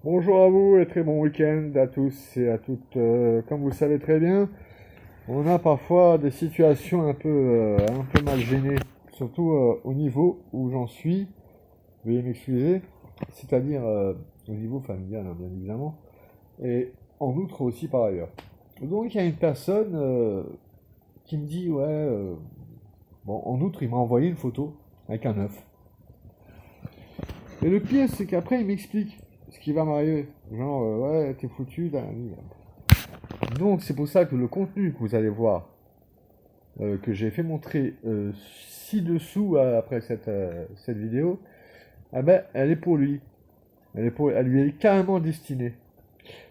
Bonjour à vous et très bon week-end à tous et à toutes. Comme vous le savez très bien, on a parfois des situations un peu mal gênées, surtout au niveau où j'en suis, veuillez m'excuser, c'est-à-dire au niveau familial, hein, bien évidemment, et en outre aussi par ailleurs. Donc il y a une personne qui me dit, ouais, bon, en outre il m'a envoyé une photo avec un œuf. Et le pire, c'est qu'après il m'explique ce qui va m'arriver. Genre, ouais, t'es foutu, là, là. Donc c'est pour ça que le contenu que vous allez voir, que j'ai fait montrer ci-dessous après cette vidéo, ah ben, elle est pour lui. Elle lui est carrément destinée.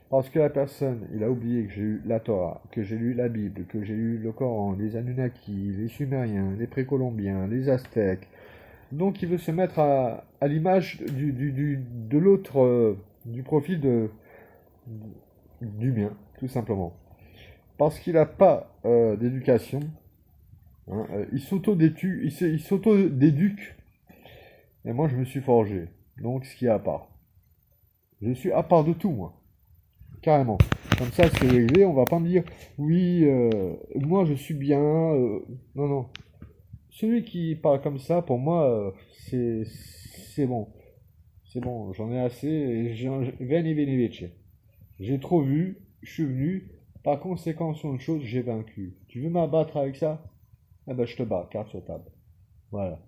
Parce que la personne, il a oublié que j'ai eu la Torah, que j'ai lu la Bible, que j'ai lu le Coran, les Anunnaki, les Sumériens, les Précolombiens, les Aztèques. Donc il veut se mettre à l'image de l'autre, du profil du mien, tout simplement. Parce qu'il n'a pas d'éducation. Hein, il s'auto-déduque. Et moi, je me suis forgé. Donc, ce qui est à part. Je suis à part de tout, moi. Carrément. Comme ça, c'est réglé. On va pas me dire, oui, moi, je suis bien. Non, non. Celui qui parle comme ça, pour moi, c'est bon. C'est bon, j'en ai assez. Veni, veni, vici. J'ai trop vu. Je suis venu. Par conséquent, sur une chose, j'ai vaincu. Tu veux m'abattre avec ça? Eh ben, je te bats, carte sur table. Voilà.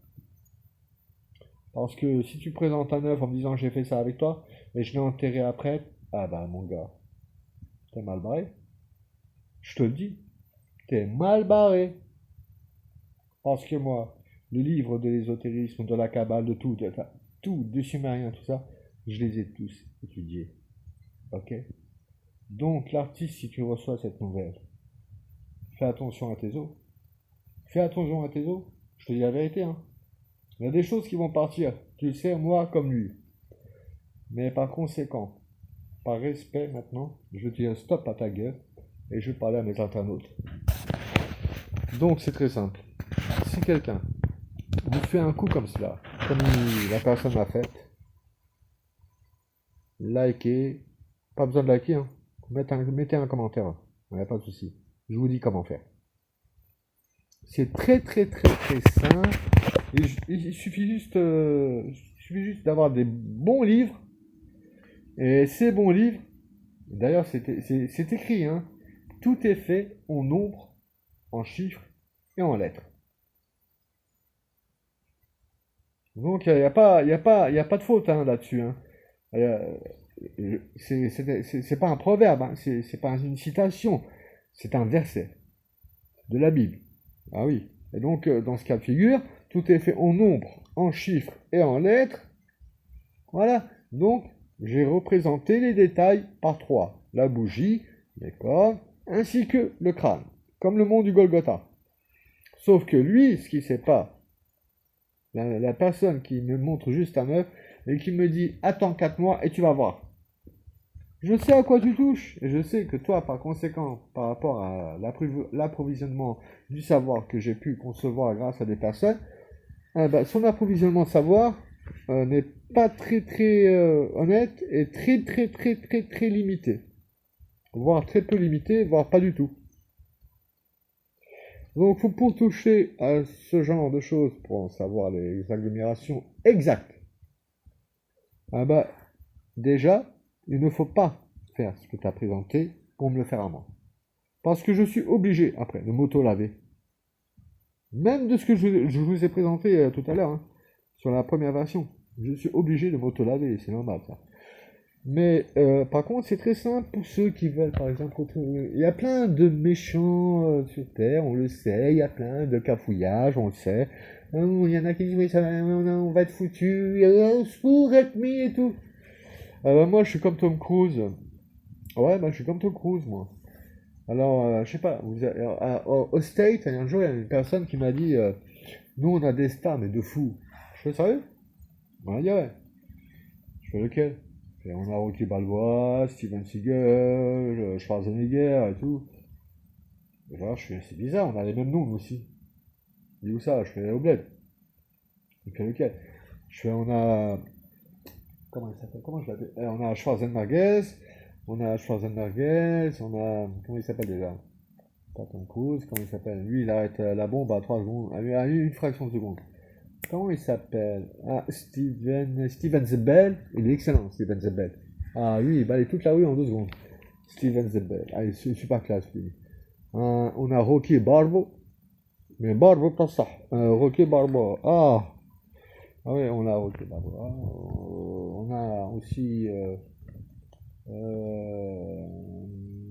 Parce que si tu présentes un œuf en me disant j'ai fait ça avec toi, et je l'ai enterré après, ah bah mon gars, t'es mal barré. Je te le dis, t'es mal barré. Parce que moi, le livre de l'ésotérisme, de la cabale, tout, des sumériens, tout ça, je les ai tous étudiés. Ok? Donc l'artiste, si tu reçois cette nouvelle, fais attention à tes os. Fais attention à tes os. Je te dis la vérité, hein. Il y a des choses qui vont partir. Tu le sais, moi comme lui. Mais par conséquent, par respect maintenant, je dis un stop à ta gueule et je vais parler à mes internautes. Donc c'est très simple. Si quelqu'un vous fait un coup comme cela, comme la personne l'a fait, likez. Pas besoin de liker, hein. Mettez un commentaire. Il n'y a pas de souci. Je vous dis comment faire. C'est très très très très simple. Il suffit juste d'avoir des bons livres. Et ces bons livres, d'ailleurs c'est écrit, hein. Tout est fait en nombre, en chiffres et en lettres. Donc il n'y a pas, y a pas, y a pas de faute hein, là-dessus. Hein. Euh, c'est pas un proverbe, hein, c'est pas une citation, c'est un verset de la Bible. Ah oui. Et donc dans ce cas de figure, tout est fait en nombre, en chiffres et en lettres. Voilà. Donc j'ai représenté les détails par trois. La bougie, les cordes, ainsi que le crâne, comme le mont du Golgotha. Sauf que lui, ce qu'il ne sait pas, la personne qui me montre juste un œuf et qui me dit attends 4 mois et tu vas voir. Je sais à quoi tu touches et je sais que toi, par conséquent, par rapport à l'approvisionnement du savoir que j'ai pu concevoir grâce à des personnes, son approvisionnement de savoir n'est pas très très honnête et très très très très très limité. Voire très peu limité, voire pas du tout. Donc pour toucher à ce genre de choses, pour en savoir les agglomérations exactes, ah bah, déjà, il ne faut pas faire ce que tu as présenté pour me le faire à moi. Parce que je suis obligé, après, de m'auto-laver. Même de ce que je vous ai présenté tout à l'heure, hein, sur la première version. Je suis obligé de m'auto-laver, c'est normal ça. Mais par contre, c'est très simple pour ceux qui veulent, par exemple, retrouver. Il y a plein de méchants sur Terre, on le sait. Il y a plein de cafouillages, on le sait. Il y en a qui disent, oui, on va être foutus. Il y a un secours, help me et tout. Moi, je suis comme Tom Cruise. Ouais, je suis comme Tom Cruise, moi. Alors, je sais pas, au State, un jour, il y a une personne qui m'a dit, nous, on a des stars, mais de fous. Je fais sérieux? On a dit, ouais. Je fais lequel? Et on a Rocky Balboa, Steven Seagal, Schwarzenegger et tout. Et voilà, je fais, c'est bizarre, on a les mêmes noms nous aussi. Il dit où ça? Je fais au bled. Il fait lequel? Je fais, on a comment il s'appelle? Comment je l'avais? On a Schwarzenegger, on a Schwarzenegger, on a, comment il s'appelle déjà? Pas Tom Cruise, comment il s'appelle? Lui, il arrête la bombe à 3 secondes, à une fraction de seconde. Comment il s'appelle? Ah, Steven Zebel. Il est excellent, Steven Zebel. Ah, lui, il balaye toute la rue en 2 secondes. Steven Zebel. Ah, il est super classe, lui. On a Rocky Barbo. Mais Barbo, pas ça. Rocky Barbo. Ah oui, on a Rocky Barbo. On a aussi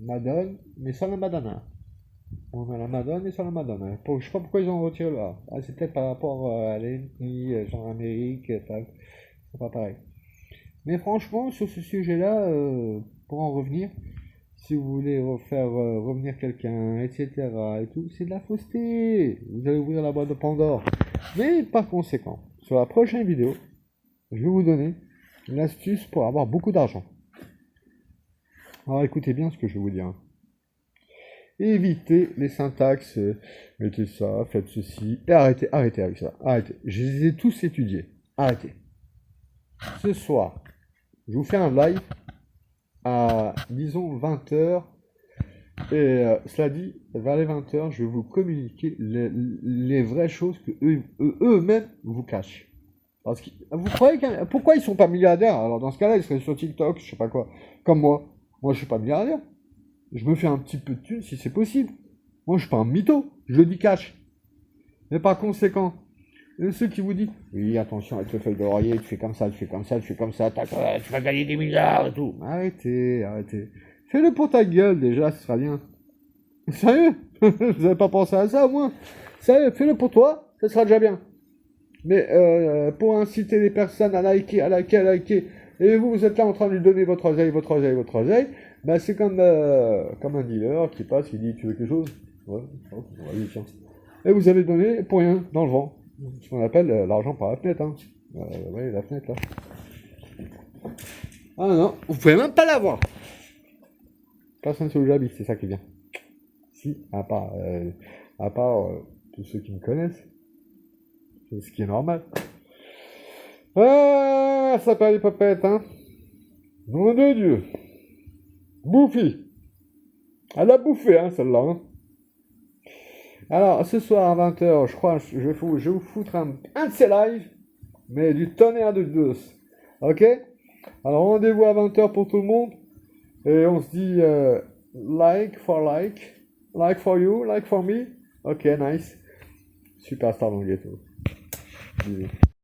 Madone, mais sans la Madonna. On a la Madone et sans la Madone. Je sais pas pourquoi ils ont retiré là. Ah, c'est peut-être par rapport à l'ethnie, genre Amérique, c'est pas pareil. Mais franchement, sur ce sujet-là, pour en revenir, si vous voulez faire revenir quelqu'un, etc., et tout, c'est de la fausseté. Vous allez ouvrir la boîte de Pandore. Mais par conséquent, sur la prochaine vidéo, je vais vous donner une astuce pour avoir beaucoup d'argent. Alors écoutez bien ce que je vais vous dire. Évitez les syntaxes, mettez ça, faites ceci, et arrêtez avec ça, arrêtez. Je les ai tous étudiés, arrêtez. Ce soir, je vous fais un live à, disons, 20h, et cela dit, vers les 20h, je vais vous communiquer les vraies choses que eux-mêmes vous cachent. Parce que, vous croyez pourquoi ils sont pas milliardaires? Alors dans ce cas-là, ils seraient sur TikTok, je sais pas quoi, comme moi. Moi, je suis pas milliardaire. Je me fais un petit peu de thunes si c'est possible. Moi, je suis pas un mytho, je le dis cash. Mais par conséquent, ceux qui vous disent, oui, attention avec le feuille de laurier, tu fais comme ça, tu fais comme ça, tu fais comme ça, tu vas gagner des milliards et tout. Arrêtez. Fais-le pour ta gueule déjà, ce sera bien. Sérieux? Vous avez pas pensé à ça, au moins? Sérieux, fais-le pour toi, ça sera déjà bien. Mais pour inciter les personnes à liker, et vous êtes là en train de lui donner votre oseille, bah c'est comme un dealer qui passe, qui dit tu veux quelque chose? Ouais, vas-y, tiens. Et vous avez donné pour rien, dans le vent. Ce qu'on appelle l'argent par la fenêtre, hein. Ouais, la fenêtre là. Ah non, vous pouvez même pas l'avoir. Personne sur le j'habite, c'est ça qui est bien. Si, à part tous ceux qui me connaissent. C'est ce qui est normal. Ah, ça perd les papettes, hein. Nom de Dieu. Bouffi. Elle a bouffé, hein, celle-là. Hein. Alors, ce soir à 20h, je crois, je vais vous foutre un de ces lives, mais du tonnerre de Dieu. Ok? Alors, rendez-vous à 20h pour tout le monde. Et on se dit like for you, like for me. Ok, nice. Superstar dans le ghetto. Bisous.